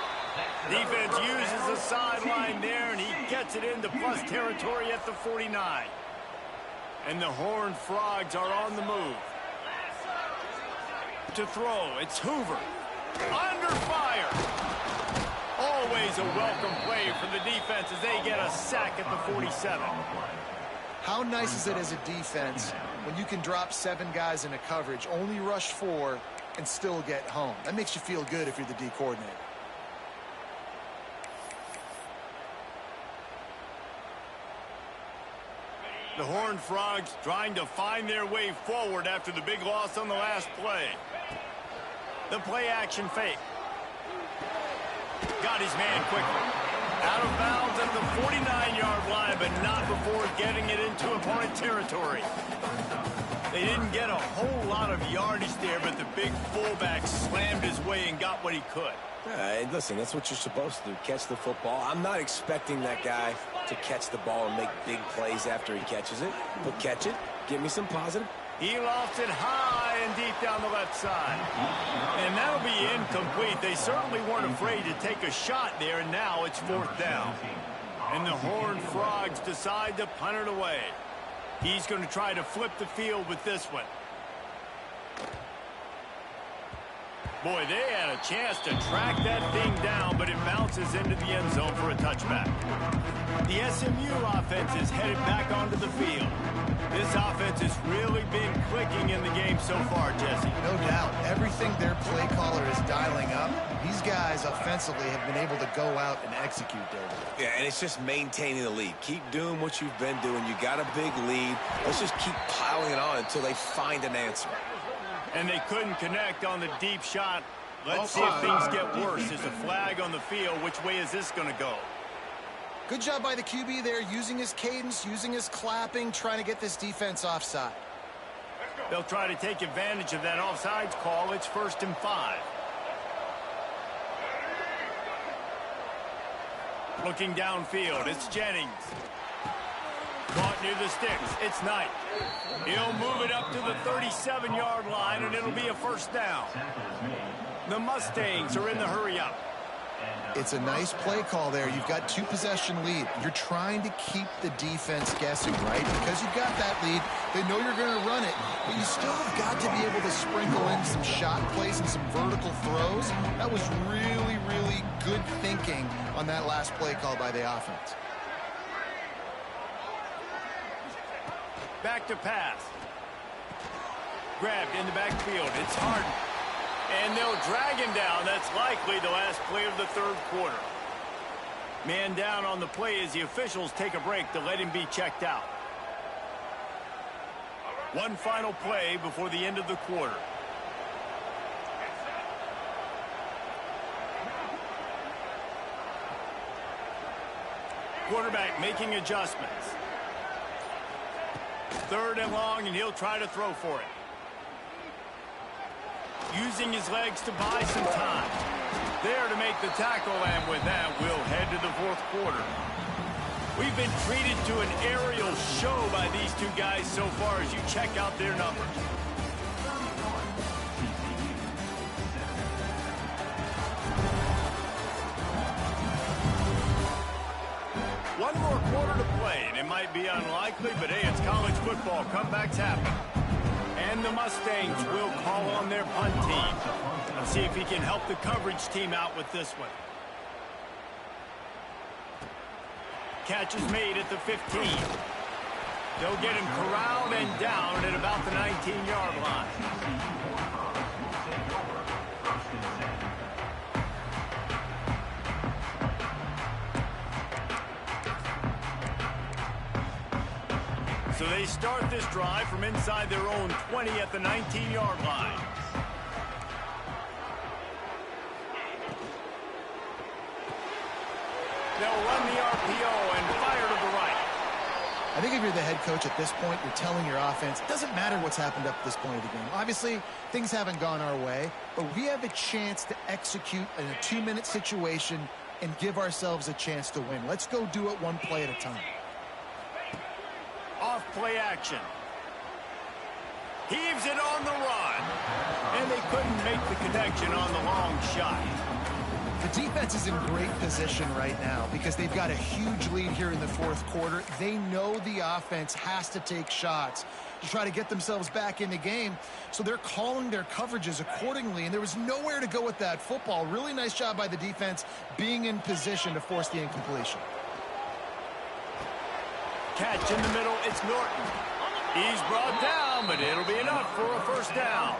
A: Defense uses the sideline there, and he gets it into plus territory at the 49. And the Horned Frogs are on the move. To throw, it's Hoover. Under fire. Always a welcome play for the defense as they get a sack at the 47.
C: How nice is it as a defense when you can drop 7 guys in a coverage, only rush 4, and still get home? That makes you feel good if you're the D coordinator.
A: The Horned Frogs trying to find their way forward after the big loss on the last play. The play action fake. Got his man quickly. Out of bounds at the 49-yard line, but not before getting it into opponent territory. They didn't get a whole lot of yardage there, but the big fullback slammed his way and got what he could.
B: Hey, listen, that's what you're supposed to do, catch the football. I'm not expecting that guy to catch the ball and make big plays after he catches it, but catch it, give me some positive.
A: He lofts it high and deep down the left side. And that'll be incomplete. They certainly weren't afraid to take a shot there, and now it's 4th down. And the Horned Frogs decide to punt it away. He's going to try to flip the field with this one. Boy, they had a chance to track that thing down, but it bounces into the end zone for a touchback. The SMU offense is headed back onto the field. This offense has really been clicking in the game so far, Jesse.
C: No doubt. Everything their play caller is dialing up, these guys offensively have been able to go out and execute, David.
B: Yeah, and it's just maintaining the lead. Keep doing what you've been doing. You got a big lead. Let's just keep piling it on until they find an answer.
A: And they couldn't connect on the deep shot. Let's see if things get worse. There's a flag on the field. Which way is this going to go?
C: Good job by the QB there, using his cadence, using his clapping, trying to get this defense offside.
A: They'll try to take advantage of that offsides call. It's 1st and 5. Looking downfield, it's Jennings. Caught near the sticks. It's Knight. He'll move it up to the 37-yard line, and it'll be a 1st down. The Mustangs are in the hurry-up.
C: It's a nice play call there. You've got 2-possession lead. You're trying to keep the defense guessing, right? Because you've got that lead. They know you're going to run it, but you still have got to be able to sprinkle in some shot plays and some vertical throws. That was really, really good thinking on that last play call by the offense.
A: Back to pass. Grabbed in the backfield. It's Harden. And they'll drag him down. That's likely the last play of the 3rd quarter. Man down on the play as the officials take a break to let him be checked out. One final play before the end of the quarter. Quarterback making adjustments. 3rd and long, and he'll try to throw for it. Using his legs to buy some time. There to make the tackle, and with that, we'll head to the 4th quarter. We've been treated to an aerial show by these two guys so far as you check out their numbers. One more quarter to play, and it might be unlikely, but hey, it's college football. Comebacks happen. And the Mustangs will call on their punt team. Let's see if he can help the coverage team out with this one. Catch is made at the 15. They'll get him corralled and down at about the 19-yard line. So they start this drive from inside their own 20 at the 19-yard line. They'll run the RPO and fire to the right.
C: I think if you're the head coach at this point, you're telling your offense, it doesn't matter what's happened up to this point of the game. Obviously, things haven't gone our way, but we have a chance to execute in a 2-minute situation and give ourselves a chance to win. Let's go do it one play at a time.
A: Off play action. Heaves it on the run. And they couldn't make the connection on the long shot.
C: The defense is in great position right now because they've got a huge lead here in the 4th quarter. They know the offense has to take shots to try to get themselves back in the game. So they're calling their coverages accordingly, and there was nowhere to go with that football. Really nice job by the defense being in position to force the incompletion.
A: Catch in the middle, it's Norton. He's brought down, but it'll be enough for a 1st down.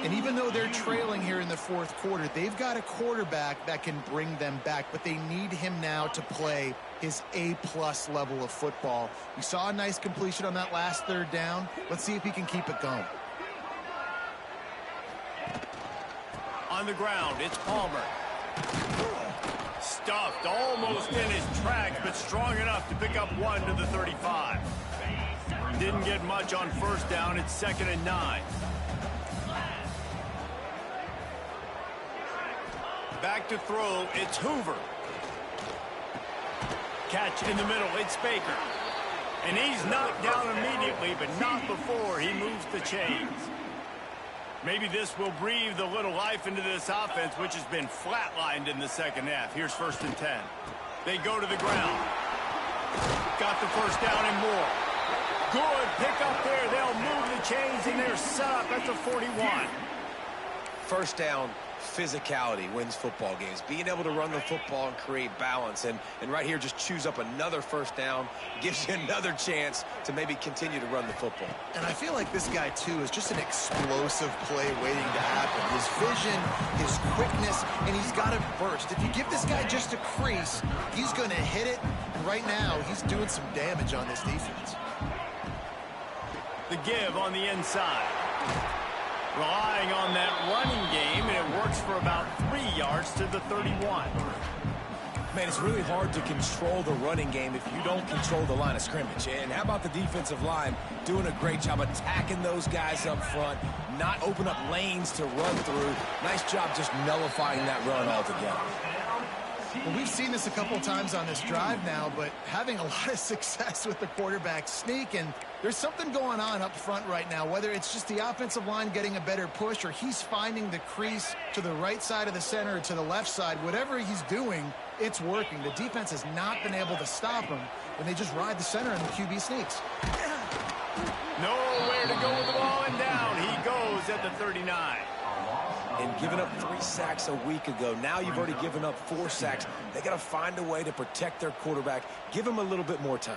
C: And even though they're trailing here in the fourth quarter, they've got a quarterback that can bring them back, but they need him now to play his A-plus level of football. We saw a nice completion on that last third down. Let's see if he can keep it going.
A: On the ground, it's Palmer. Stuffed almost in his tracks, but strong enough to pick up 1 to the 35. Didn't get much on first down. It's 2nd and 9. Back to throw, it's Hoover. Catch in the middle, it's Baker. And he's knocked down immediately, but not before he moves the chains. Maybe this will breathe a little life into this offense, which has been flatlined in the second half. Here's 1st and 10. They go to the ground. Got the first down and more. Good pick up there. They'll move the chains, and they're set up at the 41.
B: First down, physicality wins football games. Being able to run the football and create balance. And right here, just choose up another first down. Gives you another chance to maybe continue to run the football.
C: And I feel like this guy, too, is just an explosive play waiting to happen. His vision, his quickness, and he's got a burst. If you give this guy just a crease, he's going to hit it. And right now, he's doing some damage on this defense.
A: The give on the inside. Relying on that running game, and it works for about 3 yards to the 31.
B: Man, it's really hard to control the running game if you don't control the line of scrimmage. And how about the defensive line doing a great job attacking those guys up front, not open up lanes to run through. Nice job just nullifying that run altogether.
C: Well, we've seen this a couple times on this drive now, but having a lot of success with the quarterback sneak, and there's something going on up front right now, whether it's just the offensive line getting a better push or he's finding the crease to the right side of the center or to the left side. Whatever he's doing, it's working. The defense has not been able to stop him, and they just ride the center and the QB sneaks.
A: Nowhere to go with the ball, and down he goes at the 39.
B: And giving up 3 sacks a week ago. Now you've already given up 4 sacks. They got to find a way to protect their quarterback. Give him a little bit more time.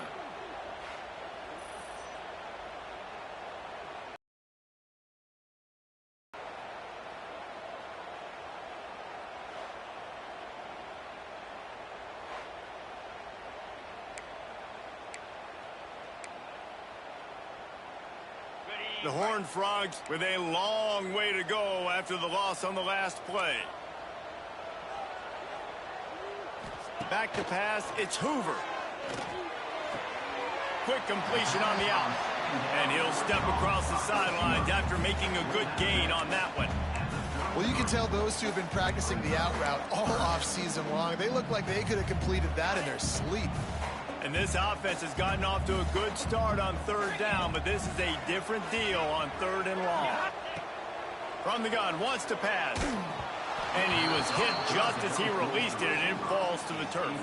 A: The Horned Frogs with a long way to go after the loss on the last play. Back to pass, it's Hoover. Quick completion on the out. And he'll step across the sidelines after making a good gain on that one.
C: Well, you can tell those two have been practicing the out route all off season long. They look like they could have completed that in their sleep.
A: And this offense has gotten off to a good start on 3rd down, but this is a different deal on 3rd and long. From the gun, wants to pass. And he was hit just as he released it, and it falls to the turf.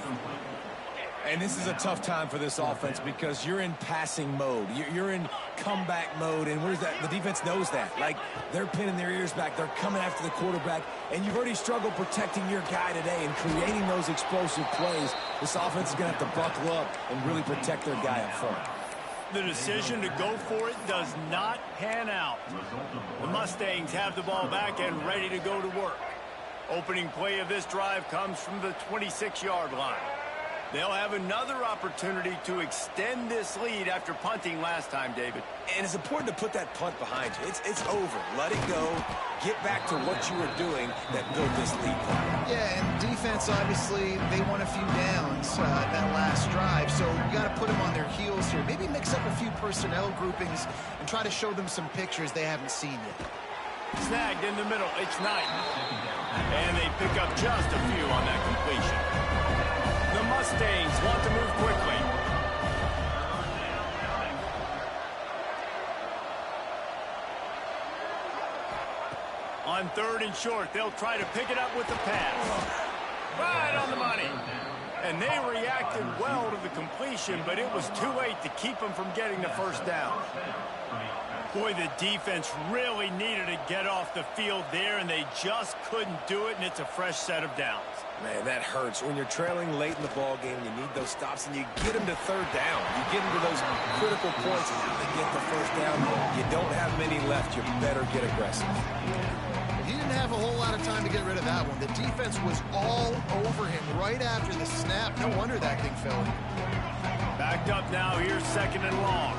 B: And this is a tough time for this offense because you're in passing mode. You're in comeback mode, and where's that? The defense knows that. Like, they're pinning their ears back. They're coming after the quarterback, and you've already struggled protecting your guy today and creating those explosive plays. This offense is going to have to buckle up and really protect their guy up front.
A: The decision to go for it does not pan out. The Mustangs have the ball back and ready to go to work. Opening play of this drive comes from the 26-yard line. They'll have another opportunity to extend this lead after punting last time, David.
B: And it's important to put that punt behind you. It's over. Let it go. Get back to what you were doing that built this lead.
C: Yeah, and defense, obviously, they won a few downs that last drive, so you got to put them on their heels here. Maybe mix up a few personnel groupings and try to show them some pictures they haven't seen yet.
A: Snagged in the middle. It's Knight. And they pick up just a few on that completion. The Mustangs want to move quickly. On 3rd and short, they'll try to pick it up with the pass. Right on the money. And they reacted well to the completion, but it was too late to keep them from getting the first down. Boy, the defense really needed to get off the field there, and they just couldn't do it, and it's a fresh set of downs.
B: Man, that hurts. When you're trailing late in the ball game, you need those stops, and you get them to third down. You get them to those critical points, and now they get the first down. You don't have many left. You better get aggressive.
C: He didn't have a whole lot of time to get rid of that one. The defense was all over him right after the snap. No wonder that thing fell.
A: Backed up now. Here's 2nd and long.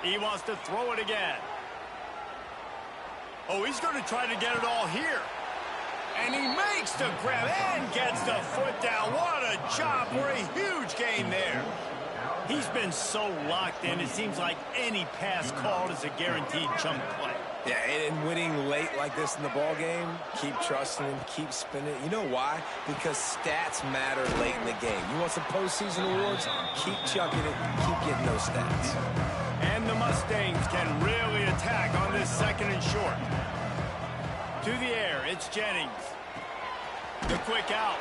A: He wants to throw it again. Oh, he's going to try to get it all here. And he makes the grab and gets the foot down. What a job for a huge gain there. He's been so locked in, it seems like any pass called is a guaranteed chunk play.
B: Yeah, and winning late like this in the ball game, keep trusting him, keep spinning. You know why? Because stats matter late in the game. You want some postseason awards? Keep chucking it, keep getting those stats.
A: And the Mustangs can really attack on this 2nd and short. To the air, it's Jennings. The quick out.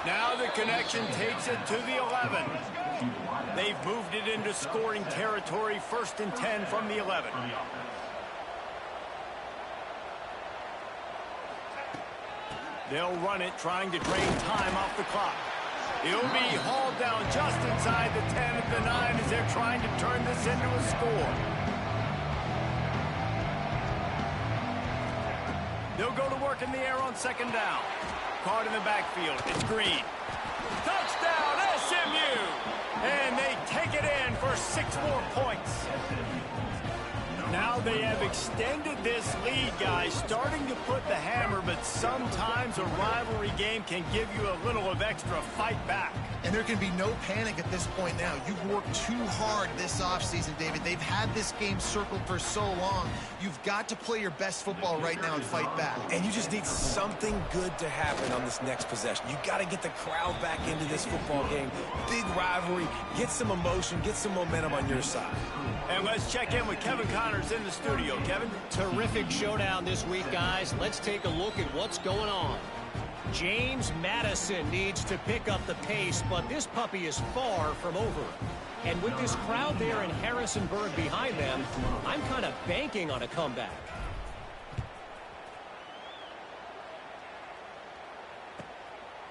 A: Now the connection takes it to the 11. They've moved it into scoring territory, 1st and 10 from the 11. They'll run it, trying to drain time off the clock. He'll be hauled down just inside the 10 at the 9 as they're trying to turn this into a score. They'll go to work in the air on 2nd down. Caught in the backfield. It's Green. Touchdown, SMU! And they take it in for 6 more points. Now they have extended this lead, guys, starting to put the hammer, but sometimes a rivalry game can give you a little of extra fight back.
C: And there can be no panic at this point now. You've worked too hard this offseason, David. They've had this game circled for so long. You've got to play your best football right now and fight back.
B: And you just need something good to happen on this next possession. You got to get the crowd back into this football game. Big rivalry. Get some emotion. Get some momentum on your side.
A: And let's check in with Kevin Connors in the studio. Kevin?
D: Terrific showdown this week, guys. Let's take a look at what's going on. James Madison needs to pick up the pace, but this puppy is far from over. And with this crowd there in Harrisonburg behind them, I'm kind of banking on a comeback.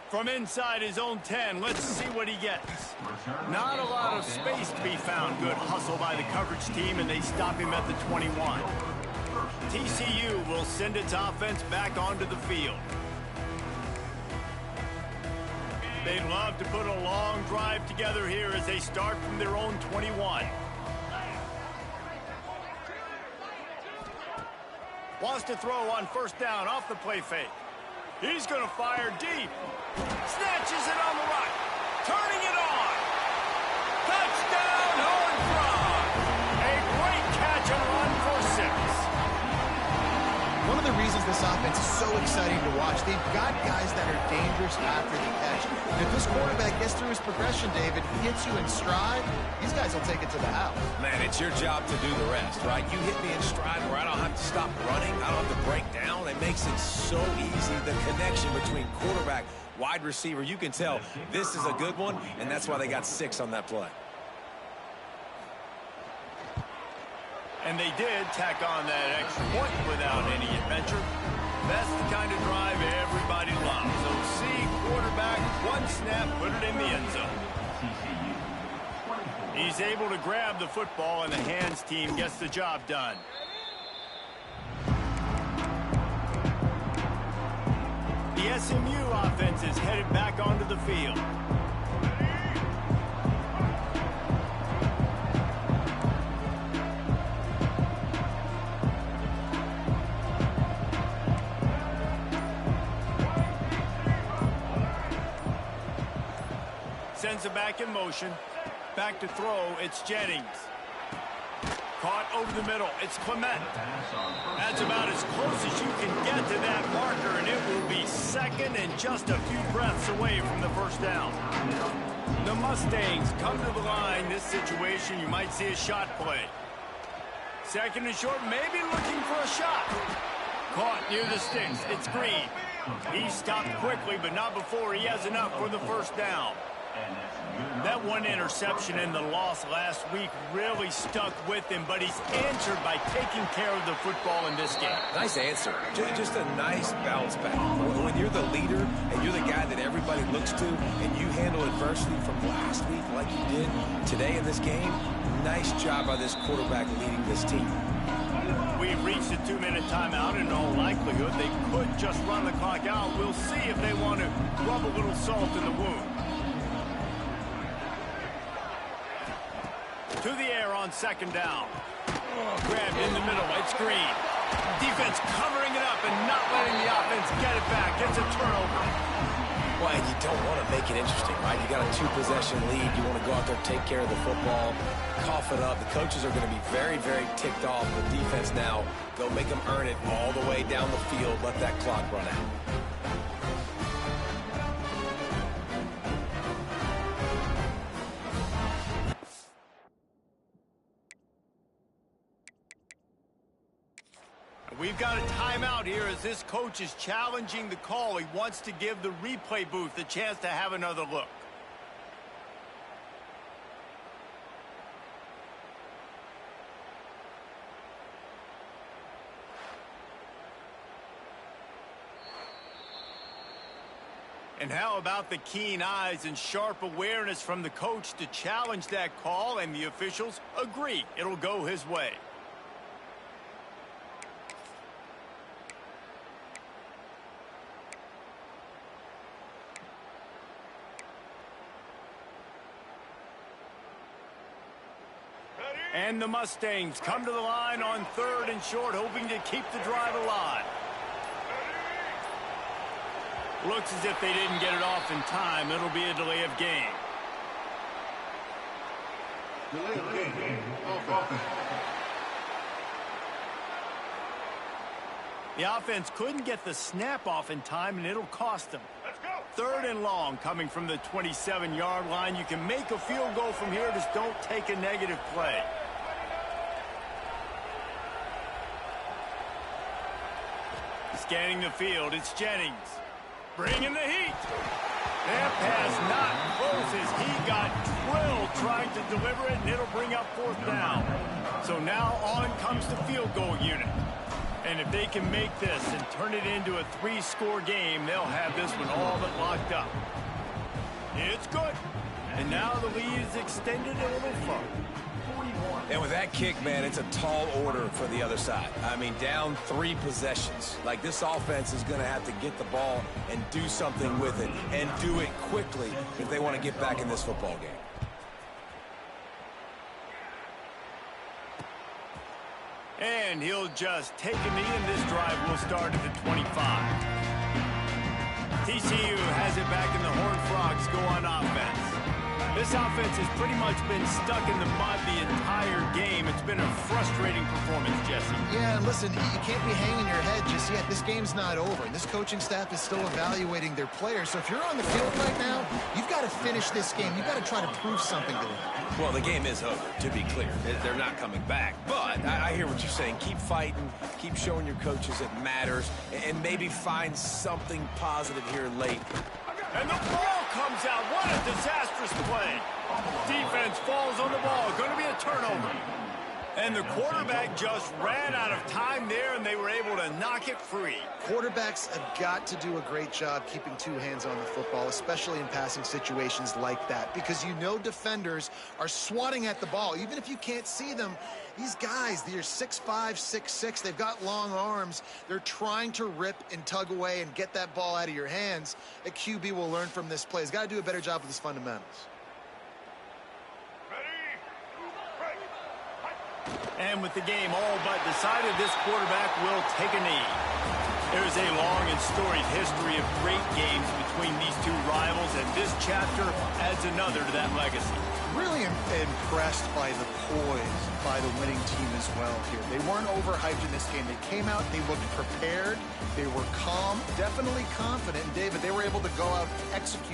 A: From inside his own 10, let's see what he gets. Not a lot of space to be found. Good hustle by the coverage team, and they stop him at the 21. TCU will send its offense back onto the field. They'd love to put a long drive together here as they start from their own 21. Wants to throw on 1st down off the play fake. He's going to fire deep. Snatches it on the right. Turning it on. Touchdown, Horn Frog. A great catch and run for 6.
C: One of the reasons this offense is so exciting to watch, they've got guys that are dangerous after the catch. And if this quarterback gets through his progression, David, he hits you in stride, these guys will take it to the house.
B: Man, it's your job to do the rest, right? You hit me in stride where I don't have to stop running. I don't have to break down. It makes it so easy. The connection between quarterback, wide receiver, you can tell this is a good one, and that's why they got 6 on that play.
A: And they did tack on that extra point without any adventure. That's the kind of drive everybody loves. So see quarterback, 1 snap, put it in the end zone. He's able to grab the football, and the hands team gets the job done. The SMU offense is headed back onto the field. Sends it back in motion. Back to throw, it's Jennings. Caught over the middle, it's Clement. That's about as close as you can get to that marker, and it will be 2nd and just a few breaths away from the 1st down. The Mustangs come to the line. This situation, you might see a shot play. 2nd and short, maybe looking for a shot. Caught near the sticks, it's Green. He stopped quickly, but not before he has enough for the 1st down.
E: And that's good.
A: That one interception in the loss last week really stuck with him, but he's answered by taking care of the football in this game.
B: Nice answer. Just a nice bounce back. When you're the leader and you're the guy that everybody looks to and you handle adversity from last week like you did today in this game, nice job by this quarterback leading this team.
A: We've reached a 2-minute timeout. In all likelihood, they could just run the clock out. We'll see if they want to rub a little salt in the wound. To the air on second down. Grabbed in the middle. It's Green. Defense covering it up and not letting the offense get it back. It's a turnover.
B: Well, and you don't want to make it interesting, right? You got a 2-possession lead. You want to go out there, take care of the football, cough it up. The coaches are going to be very, very ticked off. The defense now, go make them earn it all the way down the field. Let that clock run out.
A: We've got a timeout here as this coach is challenging the call. He wants to give the replay booth a chance to have another look. And how about the keen eyes and sharp awareness from the coach to challenge that call, and the officials agree it'll go his way. And the Mustangs come to the line on 3rd and short, hoping to keep the drive alive. Looks as if they didn't get it off in time. It'll be a delay of game.
E: Delay of game. Offense.
A: The offense couldn't get the snap off in time, and it'll cost them.
E: Let's go.
A: 3rd and long coming from the 27-yard line. You can make a field goal from here, just don't take a negative play. Scanning the field, it's Jennings. Bringing the heat. That pass not close as he got drilled trying to deliver it, and it'll bring up 4th down. So now on comes the field goal unit. And if they can make this and turn it into a 3-score game, they'll have this one all but locked up. It's good. And now the lead is extended a little further.
B: And with that kick, man, it's a tall order for the other side. I mean, down 3 possessions. Like, this offense is going to have to get the ball and do something with it, and do it quickly if they want to get back in this football game.
A: And he'll just take a knee, and this drive will start at the 25. TCU has it back, and the Horned Frogs go on offense. This offense has pretty much been stuck in the mud the entire game. It's been a frustrating performance, Jesse.
C: Yeah, and listen, you can't be hanging your head just yet. This game's not over, and this coaching staff is still evaluating their players. So if you're on the field right now, you've got to finish this game. You've got to try to prove something to them.
B: Well, the game is over, to be clear. They're not coming back. But I hear what you're saying. Keep fighting. Keep showing your coaches it matters. And maybe find something positive here late.
A: And the ball comes out. What a disastrous play. Defense falls on the ball. Going to be a turnover. And the quarterback just ran out of time there, and they were able to knock it free.
C: Quarterbacks have got to do a great job keeping 2 hands on the football, especially in passing situations like that, because you know defenders are swatting at the ball. Even if you can't see them, these guys, they're 6'5", 6'6", they've got long arms. They're trying to rip and tug away and get that ball out of your hands. A QB will learn from this play. He's got to do a better job with his fundamentals.
A: And with the game all but decided, this quarterback will take a knee. There's a long and storied history of great games between these two rivals, and this chapter adds another to that legacy.
C: Really impressed by the poise by the winning team as well here. They weren't overhyped in this game. They came out, they looked prepared, they were calm, definitely confident. And David, they were able to go out and execute